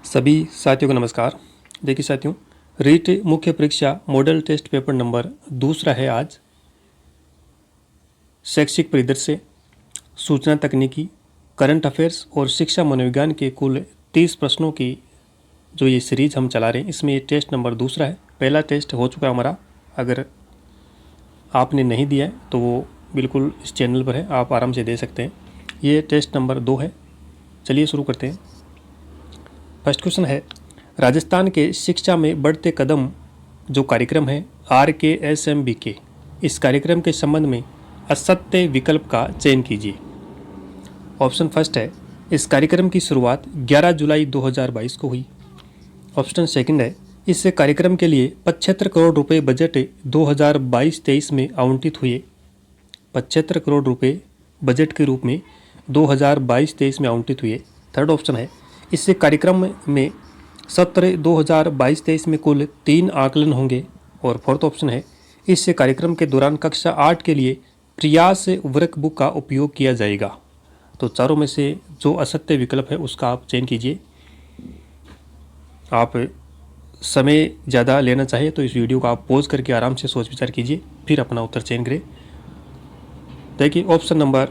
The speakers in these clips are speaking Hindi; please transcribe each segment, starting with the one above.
सभी साथियों को नमस्कार। देखिए साथियों, रीट मुख्य परीक्षा मॉडल टेस्ट पेपर नंबर दूसरा है आज। शैक्षिक परिदृश्य, सूचना तकनीकी, करंट अफेयर्स और शिक्षा मनोविज्ञान के कुल 30 प्रश्नों की जो ये सीरीज हम चला रहे हैं, इसमें ये टेस्ट नंबर दूसरा है। पहला टेस्ट हो चुका हमारा। अगर आपने नहीं दिया है तो वो बिल्कुल इस चैनल पर है, आप आराम से दे सकते हैं। ये टेस्ट नंबर 2 है। चलिए शुरू करते हैं। फर्स्ट क्वेश्चन है, राजस्थान के शिक्षा में बढ़ते कदम जो कार्यक्रम है RKSMBK, इस कार्यक्रम के संबंध में असत्य विकल्प का चयन कीजिए। ऑप्शन फर्स्ट है, इस कार्यक्रम की शुरुआत 11 जुलाई 2022 को हुई। ऑप्शन सेकंड है, इस कार्यक्रम के लिए 75 करोड़ रुपए बजट 2022-23 में आवंटित हुए। 75 करोड़ रुपए बजट के रूप में 2022-23 में आवंटित हुए। थर्ड ऑप्शन है, इस कार्यक्रम में सत्र 2022-23 में कुल 3 आकलन होंगे। और फोर्थ ऑप्शन है, इस कार्यक्रम के दौरान कक्षा 8 के लिए प्रयास वर्कबुक का उपयोग किया जाएगा। तो चारों में से जो असत्य विकल्प है उसका आप चयन कीजिए। आप समय ज़्यादा लेना चाहे तो इस वीडियो को आप पॉज करके आराम से सोच विचार कीजिए, फिर अपना उत्तर चयन करें। देखिए ऑप्शन नंबर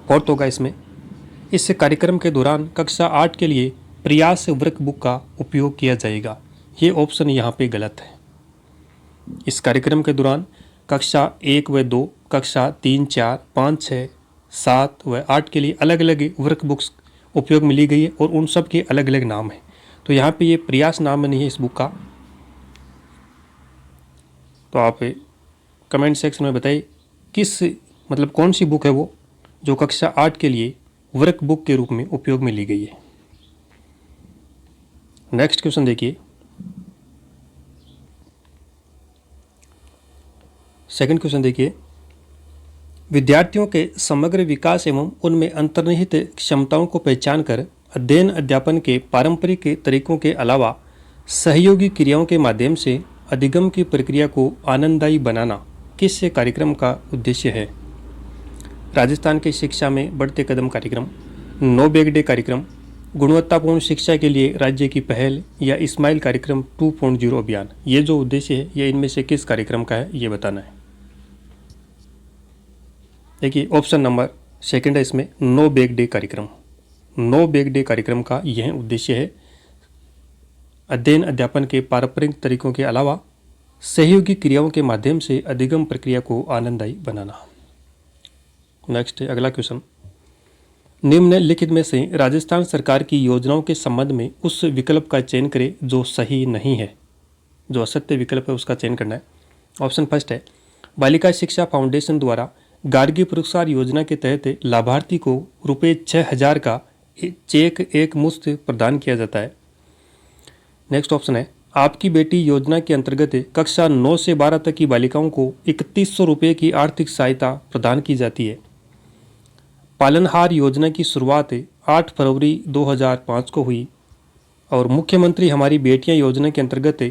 फोर्थ होगा इसमें, इस कार्यक्रम के दौरान कक्षा 8 के लिए प्रयास वर्कबुक का उपयोग किया जाएगा। ये ऑप्शन यहाँ पे गलत है। इस कार्यक्रम के दौरान कक्षा 1 व 2, कक्षा 3, 4, 5, 6, 7 व 8 के लिए अलग अलग वर्कबुक्स उपयोग में ली गई है और उन सब के अलग अलग नाम हैं। तो यहाँ पे ये प्रयास नाम नहीं है इस बुक का। तो आप कमेंट सेक्शन में बताइए कौन सी बुक है वो जो कक्षा 8 के लिए वर्क बुक के रूप में उपयोग में ली गई है। नेक्स्ट क्वेश्चन देखिए। सेकंड क्वेश्चन देखिए, विद्यार्थियों के समग्र विकास एवं उनमें अंतर्निहित क्षमताओं को पहचान कर अध्ययन अध्यापन के पारंपरिक तरीकों के अलावा सहयोगी क्रियाओं के माध्यम से अधिगम की प्रक्रिया को आनंददायी बनाना किस कार्यक्रम का उद्देश्य है। राजस्थान की शिक्षा में बढ़ते कदम कार्यक्रम, नो बैग डे कार्यक्रम, गुणवत्तापूर्ण शिक्षा के लिए राज्य की पहल या इस्माइल कार्यक्रम 2.0 अभियान। ये जो उद्देश्य है ये इनमें से किस कार्यक्रम का है ये बताना है। देखिए ऑप्शन नंबर सेकंड है इसमें, नो बैग डे कार्यक्रम। नो बैग डे कार्यक्रम का यह उद्देश्य है अध्ययन अध्यापन के पारंपरिक तरीकों के अलावा सहयोगी क्रियाओं के माध्यम से अधिगम प्रक्रिया को आनंददायी बनाना। नेक्स्ट है अगला क्वेश्चन, निम्नलिखित में से राजस्थान सरकार की योजनाओं के संबंध में उस विकल्प का चयन करें जो सही नहीं है। जो असत्य विकल्प है उसका चयन करना है। ऑप्शन फर्स्ट है, बालिका शिक्षा फाउंडेशन द्वारा गार्गी पुरस्कार योजना के तहत लाभार्थी को रुपये 6,000 का चेक एक मुश्त प्रदान किया जाता है। नेक्स्ट ऑप्शन है, आपकी बेटी योजना के अंतर्गत कक्षा 9 से 12 तक की बालिकाओं को 3100 रुपये की आर्थिक सहायता प्रदान की जाती है। पालनहार योजना की शुरुआत 8 फरवरी 2005 को हुई और मुख्यमंत्री हमारी बेटियां योजना के अंतर्गत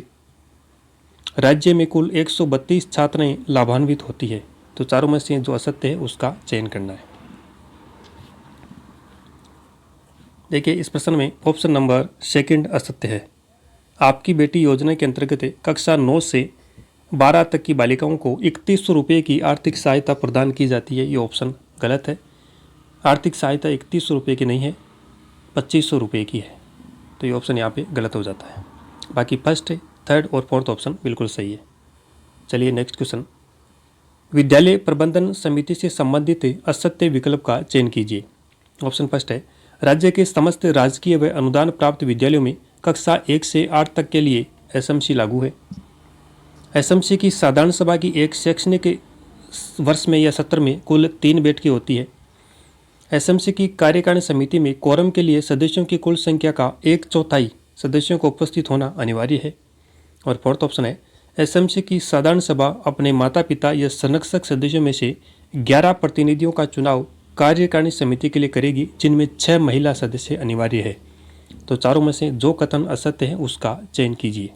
राज्य में कुल 132 छात्राएं लाभान्वित होती है। तो चारों में से जो असत्य है उसका चयन करना है। देखिए इस प्रश्न में ऑप्शन नंबर सेकंड असत्य है। आपकी बेटी योजना के अंतर्गत कक्षा 9 से 12 तक की बालिकाओं को 3100 रुपये की आर्थिक सहायता प्रदान की जाती है। ये ऑप्शन गलत है। आर्थिक सहायता 3100 रुपये की नहीं है, 2500 रुपये की है। तो ये ऑप्शन यहाँ पे गलत हो जाता है। बाकी फर्स्ट, थर्ड और फोर्थ ऑप्शन बिल्कुल सही है। चलिए नेक्स्ट क्वेश्चन, विद्यालय प्रबंधन समिति से संबंधित असत्य विकल्प का चयन कीजिए। ऑप्शन फर्स्ट है, राज्य के समस्त राजकीय व अनुदान प्राप्त विद्यालयों में कक्षा 1 से 8 तक के लिए SMC लागू है। SMC की साधारण सभा की एक शैक्षणिक वर्ष में या सत्र में कुल 3 बैठकें होती है। SMC की कार्यकारिणी समिति में कोरम के लिए सदस्यों की कुल संख्या का 1/4 सदस्यों को उपस्थित होना अनिवार्य है। और फोर्थ ऑप्शन है, SMC की साधारण सभा अपने माता पिता या संरक्षक सदस्यों में से 11 प्रतिनिधियों का चुनाव कार्यकारिणी समिति के लिए करेगी, जिनमें 6 महिला सदस्य अनिवार्य है। तो चारों में से जो कथन असत्य है उसका चयन कीजिए।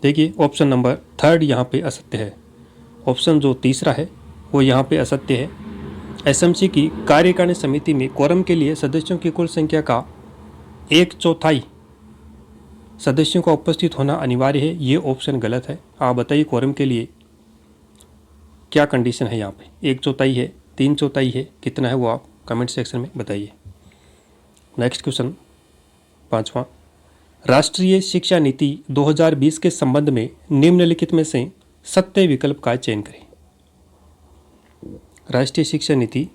देखिए ऑप्शन नंबर थर्ड यहाँ पे असत्य है। ऑप्शन जो तीसरा है वो यहाँ पे असत्य है। एसएमसी की कार्यकारिणी समिति में कोरम के लिए सदस्यों की कुल संख्या का 1/4 सदस्यों का उपस्थित होना अनिवार्य है। ये ऑप्शन गलत है। आप बताइए कोरम के लिए क्या कंडीशन है यहाँ पे, 1/4 है, 3/4 है, कितना है वो आप कमेंट सेक्शन में बताइए। नेक्स्ट क्वेश्चन 5वां, राष्ट्रीय शिक्षा नीति 2020 के संबंध में निम्नलिखित में से सत्य विकल्प का चयन करें। राष्ट्रीय शिक्षा नीति,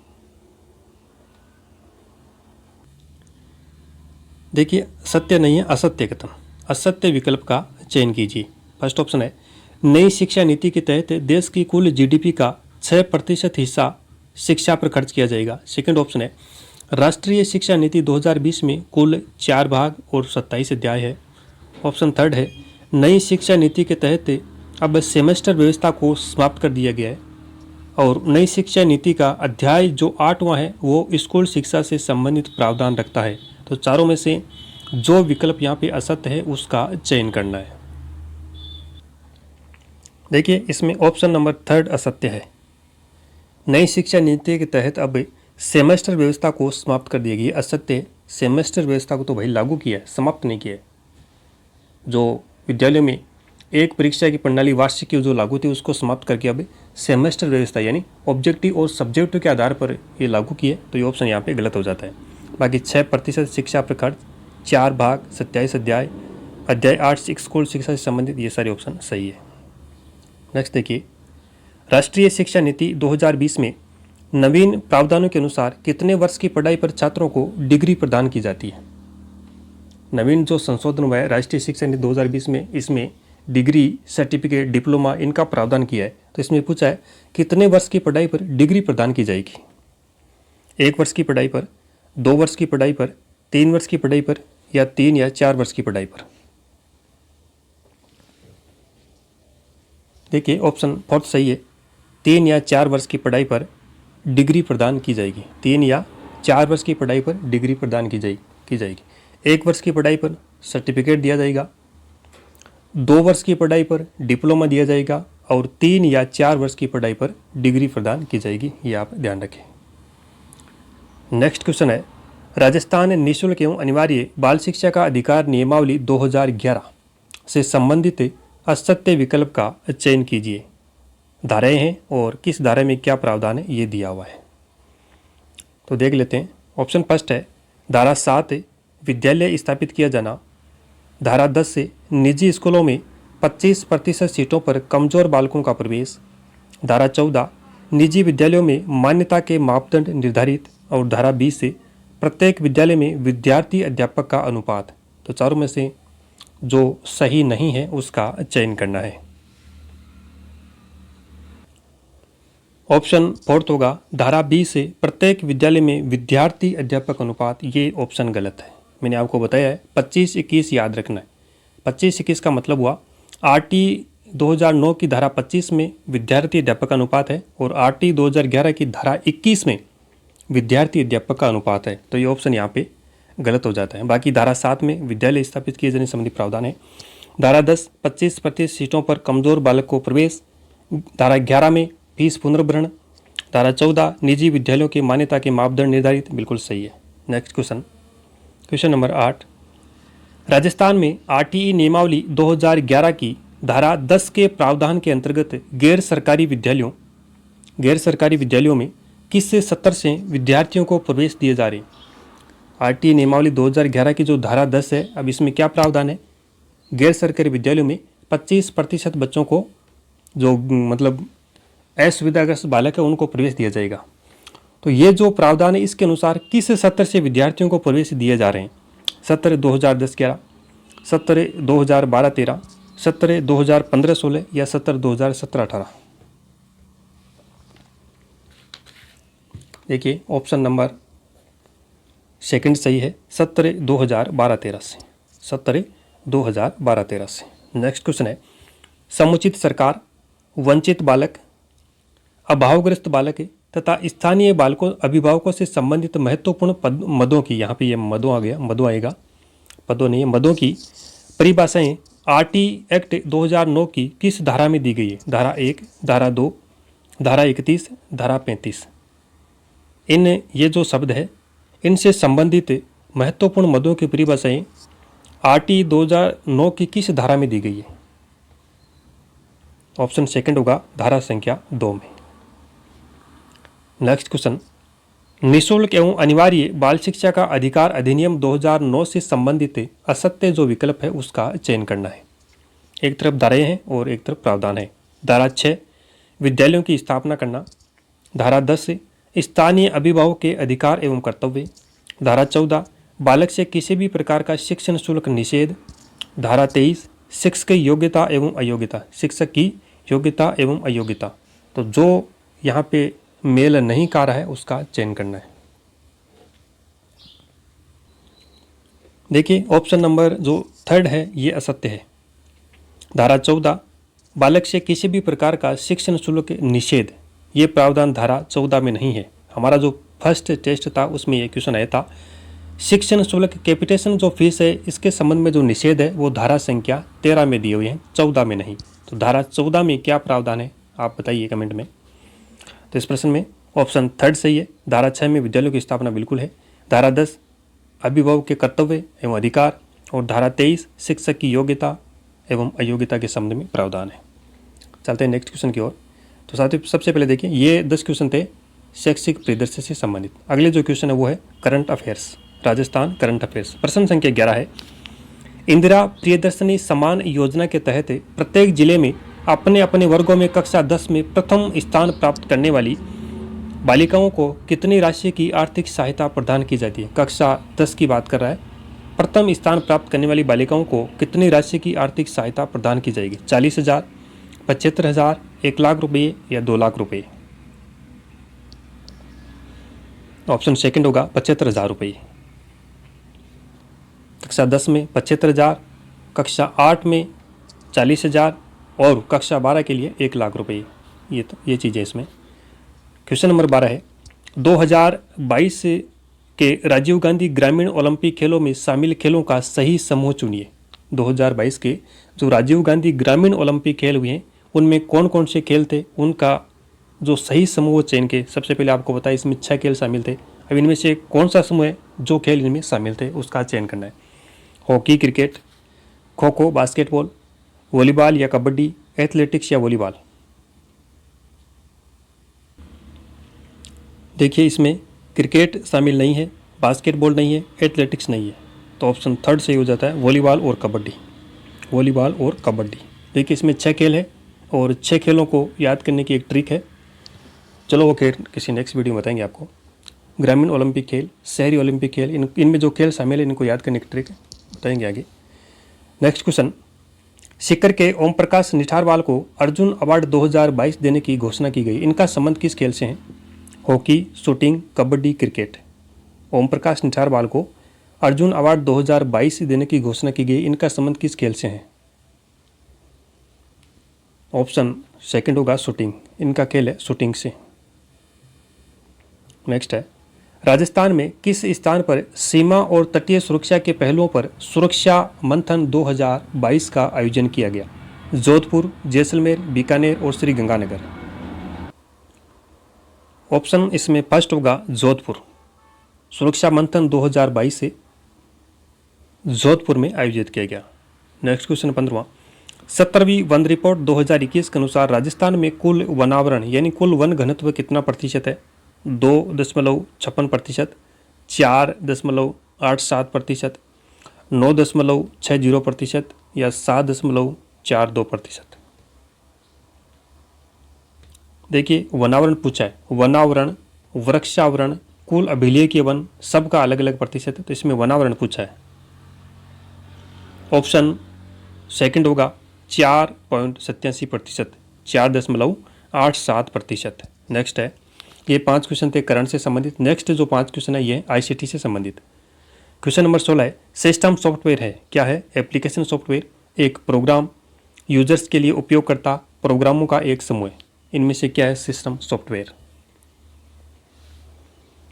देखिए सत्य नहीं है, असत्य कथन, असत्य विकल्प का चयन कीजिए। फर्स्ट ऑप्शन है नई शिक्षा नीति के तहत देश की कुल जीडीपी का 6% हिस्सा शिक्षा पर खर्च किया जाएगा। सेकंड ऑप्शन है राष्ट्रीय शिक्षा नीति 2020 में कुल 4 भाग और 27 अध्याय है। ऑप्शन थर्ड है नई शिक्षा नीति के तहत अब सेमेस्टर व्यवस्था को समाप्त कर दिया गया है। और नई शिक्षा नीति का अध्याय जो 8वां है वो स्कूल शिक्षा से संबंधित प्रावधान रखता है। तो चारों में से जो विकल्प यहाँ पे असत्य है उसका चयन करना है। देखिए इसमें ऑप्शन नंबर थर्ड असत्य है। नई शिक्षा नीति के तहत अब सेमेस्टर व्यवस्था को समाप्त कर दिया गया, असत्य है। सेमेस्टर व्यवस्था को तो भाई लागू किया है, समाप्त नहीं किया है। जो विद्यालयों में एक परीक्षा की प्रणाली वार्षिक की जो लागू थी उसको समाप्त करके अब सेमेस्टर व्यवस्था यानी ऑब्जेक्टिव और सब्जेक्टिव के आधार पर ये लागू किए, तो ये ऑप्शन यहाँ पे गलत हो जाता है। बाकी 6% शिक्षा पर खर्च, 4 भाग, 27 अध्याय, अध्याय 8 स्कूल शिक्षा से संबंधित, ये सारे ऑप्शन सही है। नेक्स्ट देखिए राष्ट्रीय शिक्षा नीति 2020 में नवीन प्रावधानों के अनुसार कितने वर्ष की पढ़ाई पर छात्रों को डिग्री प्रदान की जाती है। नवीन जो संशोधन हुआ है राष्ट्रीय शिक्षा नीति 2020 में, इसमें डिग्री, सर्टिफिकेट, डिप्लोमा इनका प्रावधान किया है। तो इसमें पूछा है कितने वर्ष की पढ़ाई पर डिग्री प्रदान की जाएगी। 1 वर्ष की पढ़ाई पर, 2 वर्ष की पढ़ाई पर, 3 वर्ष की पढ़ाई पर या 3 या 4 वर्ष की पढ़ाई पर। देखिए ऑप्शन फोर्थ सही है, 3 या 4 वर्ष की पढ़ाई पर डिग्री प्रदान की जाएगी। 3 या 4 वर्ष की पढ़ाई पर डिग्री प्रदान की जाएगी। 1 वर्ष की पढ़ाई पर सर्टिफिकेट दिया जाएगा, 2 वर्ष की पढ़ाई पर डिप्लोमा दिया जाएगा और 3 या 4 वर्ष की पढ़ाई पर डिग्री प्रदान की जाएगी। ये आप ध्यान रखें। नेक्स्ट क्वेश्चन है राजस्थान निःशुल्क एवं अनिवार्य बाल शिक्षा का अधिकार नियमावली 2011 से संबंधित असत्य विकल्प का चयन कीजिए। धाराएं हैं और किस धारा में क्या प्रावधान है ये दिया हुआ है, तो देख लेते हैं। ऑप्शन फर्स्ट है धारा 7 विद्यालय स्थापित किया जाना। धारा 10 से निजी स्कूलों में 25% सीटों पर कमजोर बालकों का प्रवेश। धारा 14 निजी विद्यालयों में मान्यता के मापदंड निर्धारित। और धारा 20 से प्रत्येक विद्यालय में विद्यार्थी अध्यापक का अनुपात। तो चारों में से जो सही नहीं है उसका चयन करना है। ऑप्शन फोर्थ होगा धारा 20 से प्रत्येक विद्यालय में विद्यार्थी अध्यापक अनुपात, ये ऑप्शन गलत है। मैंने आपको बताया है 25-21 याद रखना है। 25-21 का मतलब हुआ आरटी 2009 की धारा 25 में विद्यार्थी अध्यापक अनुपात है और आरटी 2011 की धारा 21 में विद्यार्थी अध्यापक का अनुपात है। तो ये ऑप्शन यहाँ पे गलत हो जाता है। बाकी धारा 7 में विद्यालय स्थापित किए जाने संबंधी प्रावधान है। धारा 10 25% सीटों पर कमजोर बालक को प्रवेश। धारा 11 में फीस पुनर्भरण। धारा 14 निजी विद्यालयों के मान्यता के मापदंड निर्धारित, बिल्कुल सही है। नेक्स्ट क्वेश्चन नंबर 8, राजस्थान में आरटीई नियमावली 2011 की धारा 10 के प्रावधान के अंतर्गत गैर सरकारी विद्यालयों में किस सत्र से विद्यार्थियों को प्रवेश दिए जा रहे हैं। आरटीई नियमावली 2011 की जो धारा 10 है, अब इसमें क्या प्रावधान है, गैर सरकारी विद्यालयों में 25% बच्चों को जो मतलब असुविधाग्रस्त बालक है उनको प्रवेश दिया जाएगा। तो ये जो प्रावधान है इसके अनुसार किस सत्र से विद्यार्थियों को प्रवेश दिए जा रहे हैं। सत्र 2010-11, सत्र 2012-13, सत्र 2015-16 या सत्र 2017-18। देखिए ऑप्शन नंबर सेकंड सही है, सत्र 2012-13 से, सत्र 2012-13 से। नेक्स्ट क्वेश्चन है समुचित सरकार वंचित बालक, अभावग्रस्त बालक तथा स्थानीय बालकों अभिभावकों से संबंधित महत्वपूर्ण मदों की, यहाँ पे ये मदों आ गया, मदों आएगा, पदों नहीं है, मदों की परिभाषाएं आरटी एक्ट 2009 की किस धारा में दी गई है। धारा 1, धारा 2, धारा 31, धारा 35। इन ये जो शब्द है इनसे संबंधित महत्वपूर्ण मदों की परिभाषाएं आरटी 2009 की किस धारा में दी गई है? ऑप्शन सेकंड होगा धारा संख्या 2 में। नेक्स्ट क्वेश्चन, निःशुल्क एवं अनिवार्य बाल शिक्षा का अधिकार अधिनियम 2009 से संबंधित असत्य जो विकल्प है उसका चयन करना है। एक तरफ धाराएं हैं और एक तरफ प्रावधान है। धारा 6 विद्यालयों की स्थापना करना। धारा 10 स्थानीय अभिभावक के अधिकार एवं कर्तव्य। धारा 14 बालक से किसी भी प्रकार का शिक्षण शुल्क निषेध। धारा 23 शिक्षक की योग्यता एवं अयोग्यता। शिक्षक की योग्यता एवं अयोग्यता, तो जो यहाँ पे मेल नहीं खा रहा है उसका चयन करना है। देखिए ऑप्शन नंबर जो थर्ड है ये असत्य है। धारा 14 बालक से किसी भी प्रकार का शिक्षण शुल्क निषेध, ये प्रावधान धारा 14 में नहीं है। हमारा जो फर्स्ट टेस्ट था उसमें ये क्वेश्चन आया था, शिक्षण शुल्क कैपिटेशन जो फीस है इसके संबंध में जो निषेध है वो धारा संख्या 13 में दिए हुए हैं, 14 में नहीं। तो धारा 14 में क्या प्रावधान है आप बताइए कमेंट में। तो इस प्रश्न में ऑप्शन थर्ड सही है। धारा 6 में विद्यालयों की स्थापना बिल्कुल है। धारा 10 अभिभावक के कर्तव्य एवं अधिकार और धारा 23 शिक्षक की योग्यता एवं अयोग्यता के संबंध में प्रावधान है। चलते हैं नेक्स्ट क्वेश्चन की ओर। तो साथियों सबसे पहले देखिए ये 10 क्वेश्चन थे शैक्षिक परिदृश्य से संबंधित। अगले जो क्वेश्चन है वो है current affairs, Rajasthan current affairs. प्रश्न संख्या 11 है, इंदिरा प्रियदर्शनी सम्मान योजना के तहत प्रत्येक जिले में अपने अपने वर्गों में कक्षा 10 में प्रथम स्थान प्राप्त करने वाली बालिकाओं को कितनी राशि की आर्थिक सहायता प्रदान की जाती है? कक्षा 10 की बात कर रहा है। प्रथम स्थान प्राप्त करने वाली बालिकाओं को कितनी राशि की आर्थिक सहायता प्रदान की जाएगी? 40,000, 75,000, 1 लाख रुपये या 2 लाख रुपये? ऑप्शन सेकंड होगा 75,000 रुपये। कक्षा 10 में 75,000, कक्षा 8 में 40,000 और कक्षा 12 के लिए 1 लाख रुपये। ये चीज़ें इसमें। क्वेश्चन नंबर 12 है, 2022 के राजीव गांधी ग्रामीण ओलंपिक खेलों में शामिल खेलों का सही समूह चुनिए। 2022 के जो राजीव गांधी ग्रामीण ओलंपिक खेल हुए हैं उनमें कौन कौन से खेल थे, उनका जो सही समूह चयन के। सबसे पहले आपको बताया इसमें 6 खेल शामिल थे। अब इनमें से कौन सा समूह है जो खेल इनमें शामिल थे उसका चयन करना है। Hockey, cricket, kho kho, basketball, volleyball या कबड्डी, एथलेटिक्स या वॉलीबॉल? देखिए इसमें क्रिकेट शामिल नहीं है, बास्केटबॉल नहीं है, एथलेटिक्स नहीं है, तो ऑप्शन थर्ड सही हो जाता है वॉलीबॉल और कबड्डी। वॉलीबॉल और कबड्डी। देखिए इसमें 6 खेल है और 6 खेलों को याद करने की एक ट्रिक है। चलो वो खेल किसी नेक्स्ट वीडियो में बताएंगे आपको। ग्रामीण ओलंपिक खेल, शहरी ओलंपिक खेल, इनमें जो खेल शामिल है इनको याद करने की ट्रिक है, बताएंगे आगे। नेक्स्ट क्वेश्चन, सीकर के ओम प्रकाश निठारवाल को अर्जुन अवार्ड 2022 देने की घोषणा की गई। इनका संबंध किस खेल से है? Hockey, shooting, kabaddi, cricket? Om Prakash Nitharwal को अर्जुन अवार्ड 2022 देने की घोषणा की गई। इनका संबंध किस खेल से है? ऑप्शन सेकंड होगा शूटिंग। इनका खेल है शूटिंग से। नेक्स्ट है, राजस्थान में किस स्थान पर सीमा और तटीय सुरक्षा के पहलुओं पर सुरक्षा मंथन 2022 का आयोजन किया गया? जोधपुर, जैसलमेर, बीकानेर और श्री गंगानगर? ऑप्शन इसमें फर्स्ट होगा जोधपुर। सुरक्षा मंथन 2022 से जोधपुर में आयोजित किया गया। नेक्स्ट क्वेश्चन 15वां, 17वीं वन रिपोर्ट 2021 के अनुसार राजस्थान में कुल वनावरण यानी कुल वन घनत्व कितना प्रतिशत है? 2.56%, 4.87%, 9.60% या 7.42%? देखिए वनावरण पूछा है, वनावरण, वृक्षावरण, कुल अभिलेखीय वन, सबका अलग अलग प्रतिशत है, तो इसमें वनावरण पूछा है। ऑप्शन सेकंड होगा 4.87%, 4.87%। नेक्स्ट है, ये 5 क्वेश्चन थे करंट से संबंधित। नेक्स्ट जो 5 क्वेश्चन है ये आईसीटी से संबंधित। क्वेश्चन नंबर 16 है, सिस्टम सॉफ्टवेयर है क्या है? एप्लीकेशन सॉफ्टवेयर, एक प्रोग्राम, यूजर्स के लिए उपयोगकर्ता, प्रोग्रामों का एक समूह। इनमें से क्या है सिस्टम सॉफ्टवेयर?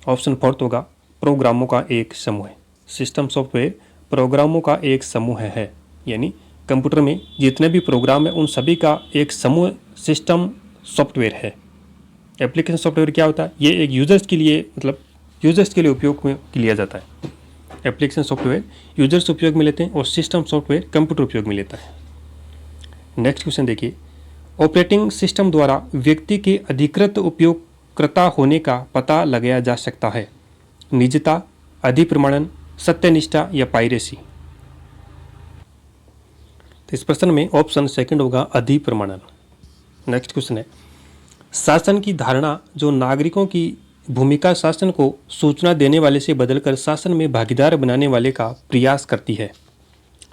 ऑप्शन फोर्थ होगा प्रोग्रामों का एक समूह है। सिस्टम सॉफ्टवेयर प्रोग्रामों का एक समूह है, यानी कंप्यूटर में जितने भी प्रोग्राम है उन सभी का एक समूह सिस्टम सॉफ्टवेयर है। एप्लीकेशन सॉफ्टवेयर क्या होता है? ये एक यूजर्स के लिए, मतलब यूजर्स के लिए उपयोग में लिया जाता है। एप्लीकेशन सॉफ्टवेयर यूजर्स उपयोग में लेते हैं और सिस्टम सॉफ्टवेयर कंप्यूटर उपयोग में लेता है। नेक्स्ट क्वेश्चन देखिए, ऑपरेटिंग सिस्टम द्वारा व्यक्ति के अधिकृत उपयोगकर्ता होने का पता लगाया जा सकता है। निजता, अधिप्रमाणन, सत्यनिष्ठा या पायरेसी। तो इस प्रश्न में ऑप्शन सेकंड होगा अधिप्रमाणन। नेक्स्ट क्वेश्चन है, शासन की धारणा जो नागरिकों की भूमिका शासन को सूचना देने वाले से बदलकर शासन में भागीदार बनाने वाले का प्रयास करती है।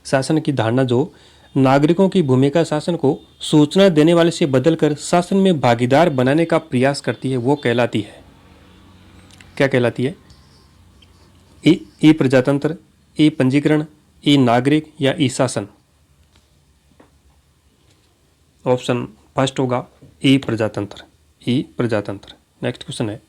शासन की धारणा जो नागरिकों की भूमिका शासन को सूचना देने वाले से बदलकर शासन में भागीदार बनाने का प्रयास करती है, वो कहलाती है, क्या कहलाती है? ई प्रजातंत्र, ई पंजीकरण, ई नागरिक या ई शासन। ऑप्शन फर्स्ट होगा ई प्रजातंत्र, ई प्रजातंत्र। नेक्स्ट क्वेश्चन है,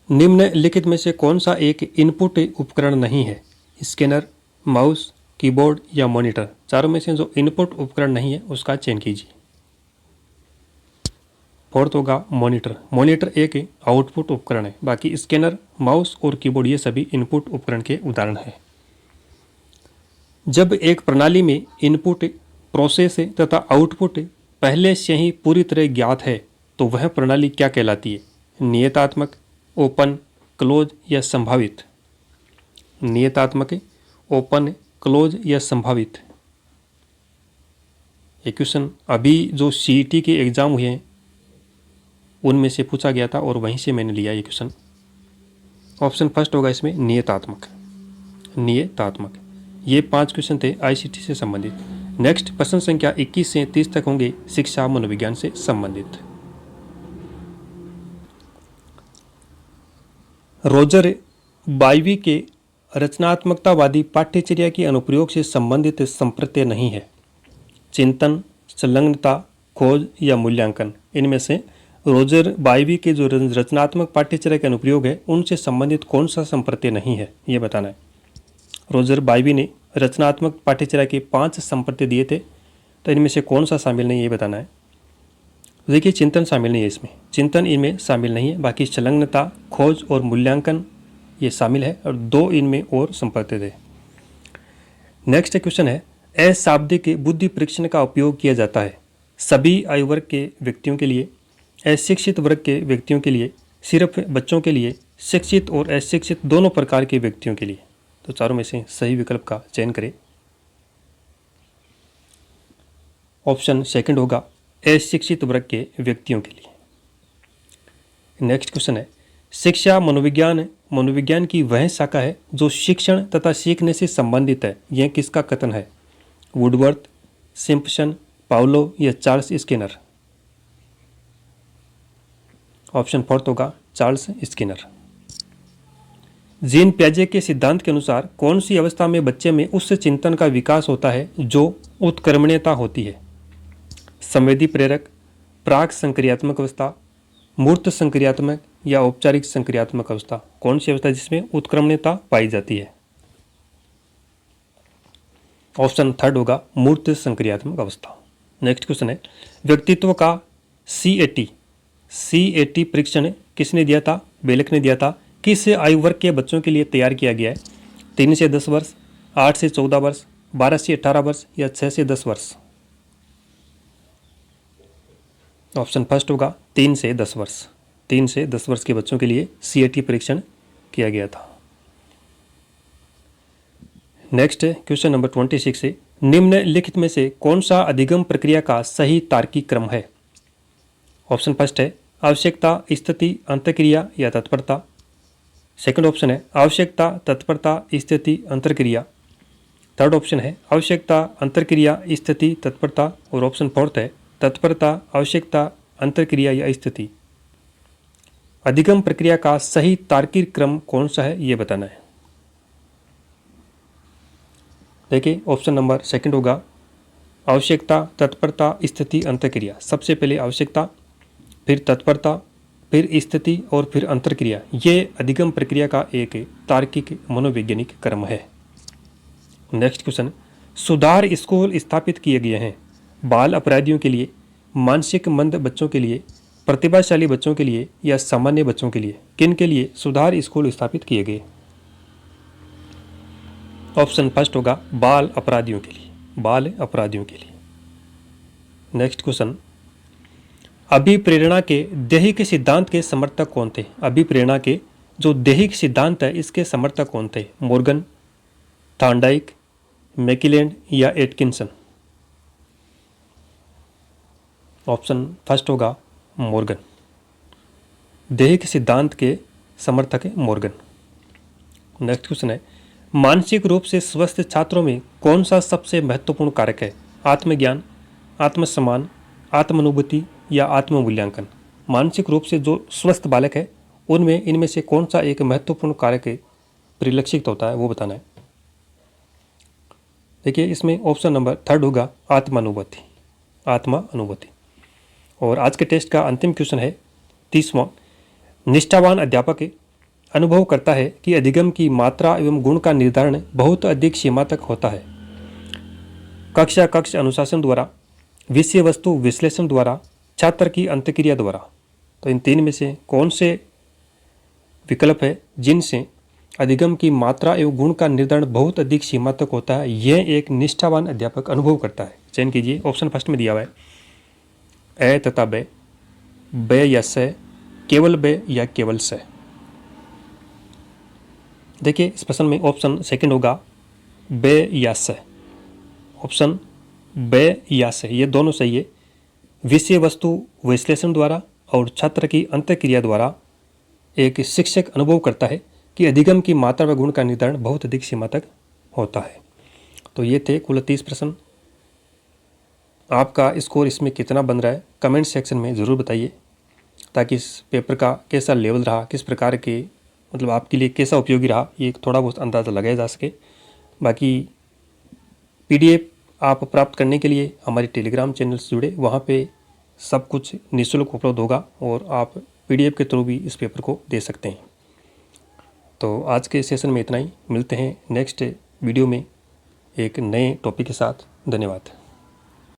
निम्नलिखित में से कौन सा एक इनपुट उपकरण नहीं है? स्कैनर, माउस, कीबोर्ड या मॉनिटर। चारों में से जो इनपुट उपकरण नहीं है उसका चयन कीजिए। फोर्थ होगा मॉनिटर। मॉनिटर एक आउटपुट उपकरण है, बाकी स्कैनर, माउस और कीबोर्ड ये सभी इनपुट उपकरण के उदाहरण हैं। जब एक प्रणाली में इनपुट, प्रोसेस तथा आउटपुट पहले से ही पूरी तरह ज्ञात है तो वह प्रणाली क्या कहलाती है? नियतात्मक, ओपन, क्लोज या संभावित। नियतात्मक, ओपन, क्लोज या संभावित। ये क्वेश्चन अभी जो सीईटी के एग्जाम हुए हैं उनमें से पूछा गया था और वहीं से मैंने लिया ये क्वेश्चन। ऑप्शन फर्स्ट होगा इसमें नियतात्मक, नियतात्मक। ये 5 क्वेश्चन थे आईसीटी से संबंधित। नेक्स्ट प्रश्न संख्या 21 से 30 तक होंगे शिक्षा मनोविज्ञान से संबंधित। रोजर बाइवी के रचनात्मकतावादी पाठ्यचर्या के अनुप्रयोग से संबंधित संप्रत्यय नहीं है। चिंतन, संलग्नता, खोज या मूल्यांकन। इनमें से रोजर बाइवी के जो रचनात्मक पाठ्यचर्या के अनुप्रयोग है उनसे संबंधित कौन सा संप्रत्यय नहीं है, ये बताना है। रोजर बाइवी ने रचनात्मक पाठ्यचर्या के 5 संप्रत्यय दिए थे, तो इनमें से कौन सा शामिल नहीं है ये बताना है। देखिए, चिंतन शामिल नहीं है इसमें, चिंतन इनमें शामिल नहीं है। बाकी संलग्नता, खोज और मूल्यांकन ये शामिल है और 2 इनमें और संप्रत्यय थे। नेक्स्ट क्वेश्चन है, अशाब्दिक बुद्धि परीक्षण का उपयोग किया जाता है सभी आयु वर्ग के व्यक्तियों के लिए, अशिक्षित वर्ग के व्यक्तियों के लिए, सिर्फ बच्चों के लिए, शिक्षित और अशिक्षित दोनों प्रकार के व्यक्तियों के लिए। तो चारों में से सही विकल्प का चयन करें। ऑप्शन सेकंड होगा अशिक्षित वर्ग के व्यक्तियों के लिए। नेक्स्ट क्वेश्चन है, शिक्षा मनोविज्ञान की वह शाखा है जो शिक्षण तथा सीखने से संबंधित है। यह किसका कथन है? वुडवर्थ, सिम्पसन, पाउलो या चार्ल्स स्किनर। ऑप्शन फोर्थ होगा चार्ल्स स्किनर। जीन प्याजे के सिद्धांत के अनुसार कौन सी अवस्था में बच्चे में उस चिंतन का विकास होता है जो उत्क्रमणीयता होती है? संवेदी प्रेरक, प्राक संक्रियात्मक अवस्था, मूर्त संक्रियात्मक या औपचारिक संक्रियात्मक अवस्था। कौन सी अवस्था जिसमें उत्क्रमणीयता पाई जाती है? ऑप्शन थर्ड होगा मूर्त संक्रियात्मक अवस्था। नेक्स्ट क्वेश्चन है, व्यक्तित्व का सीएटी परीक्षण किसने दिया था? बेलक ने दिया था। किस आयु वर्ग के बच्चों के लिए तैयार किया गया है? 3 से 10 वर्ष, 8 से 14 वर्ष, 12 से 18 वर्ष या 6 से 10 वर्ष। ऑप्शन फर्स्ट होगा 3 से 10 वर्ष। 3 से 10 वर्ष के बच्चों के लिए सीएटी परीक्षण किया गया था। नेक्स्ट क्वेश्चन नंबर 26 है, निम्नलिखित में से कौन सा अधिगम प्रक्रिया का सही तार्किक क्रम है? ऑप्शन फर्स्ट है आवश्यकता, स्थिति, अंतःक्रिया या तत्परता। सेकंड ऑप्शन है आवश्यकता, तत्परता, स्थिति, अंतःक्रिया। थर्ड ऑप्शन है आवश्यकता, अंतःक्रिया, स्थिति, तत्परता। और ऑप्शन फोर्थ है तत्परता, आवश्यकता, अंतःक्रिया या स्थिति। अधिगम प्रक्रिया का सही तार्किक क्रम कौन सा है ये बताना है। देखिए, ऑप्शन नंबर सेकंड होगा आवश्यकता, तत्परता, स्थिति, अंतःक्रिया। सबसे पहले आवश्यकता, फिर तत्परता, फिर स्थिति और फिर अंतःक्रिया। ये अधिगम प्रक्रिया का एक तार्किक मनोवैज्ञानिक क्रम है। नेक्स्ट क्वेश्चन, सुधार स्कूल स्थापित किए गए हैं बाल अपराधियों के लिए, मानसिक मंद बच्चों के लिए, प्रतिभाशाली बच्चों के लिए या सामान्य बच्चों के लिए, किन के लिए सुधार स्कूल स्थापित किए गए? ऑप्शन फर्स्ट होगा बाल अपराधियों के लिए, बाल अपराधियों के लिए। नेक्स्ट क्वेश्चन, अभिप्रेरणा के दैहिक सिद्धांत के समर्थक कौन थे? अभिप्रेरणा के जो दैहिक सिद्धांत है इसके समर्थक कौन थे? मॉर्गन, थॉर्नडाइक, मैकिलैंड या एटकिंसन? ऑप्शन फर्स्ट होगा मॉर्गन। दैहिक सिद्धांत के समर्थक है मॉर्गन। नेक्स्ट क्वेश्चन है, मानसिक रूप से स्वस्थ छात्रों में कौन सा सबसे महत्वपूर्ण कारक है? आत्मज्ञान, आत्मसम्मान, आत्मानुभूति या आत्ममूल्यांकन? मानसिक रूप से जो स्वस्थ बालक है उनमें इनमें से कौन सा एक महत्वपूर्ण कारक परिलक्षित होता है वो बताना है। देखिए इसमें ऑप्शन नंबर थर्ड होगा आत्मानुभूति, आत्मानुभूति। और आज के टेस्ट का अंतिम क्वेश्चन है 30वां, निष्ठावान अध्यापक अनुभव करता है कि अधिगम की मात्रा एवं गुण का निर्धारण बहुत अधिक सीमा तक होता है। कक्षा कक्ष अनुशासन द्वारा, विषय वस्तु विश्लेषण द्वारा, छात्र की अंतक्रिया द्वारा। तो इन तीन में से कौन से विकल्प है जिनसे अधिगम की मात्रा एवं गुण का निर्धारण बहुत अधिक सीमा तक होता है, यह एक निष्ठावान अध्यापक अनुभव करता है? चयन कीजिए। ऑप्शन फर्स्ट में दिया हुआ है ए तथा बे, बे या से, केवल बे या केवल से। देखिए इस प्रश्न में ऑप्शन सेकंड होगा बे या से। ऑप्शन बे या से ये दोनों सही है। विषय वस्तु विश्लेषण द्वारा और छात्र की अंतक्रिया द्वारा एक शिक्षक अनुभव करता है कि अधिगम की मात्रा व गुण का निर्धारण बहुत अधिक सीमा तक होता है। तो ये थे कुल 30 प्रश्न। आपका स्कोर इसमें कितना बन रहा है कमेंट सेक्शन में ज़रूर बताइए, ताकि इस पेपर का कैसा लेवल रहा, किस प्रकार के मतलब आपके लिए कैसा उपयोगी रहा, ये थोड़ा बहुत अंदाज़ा लगाया जा सके। बाकी PDF आप प्राप्त करने के लिए हमारे टेलीग्राम चैनल से जुड़े, वहाँ पे सब कुछ निःशुल्क उपलब्ध होगा और आप PDF के थ्रू भी इस पेपर को दे सकते हैं। तो आज के सेशन में इतना ही। मिलते हैं नेक्स्ट वीडियो में एक नए टॉपिक के साथ। धन्यवाद।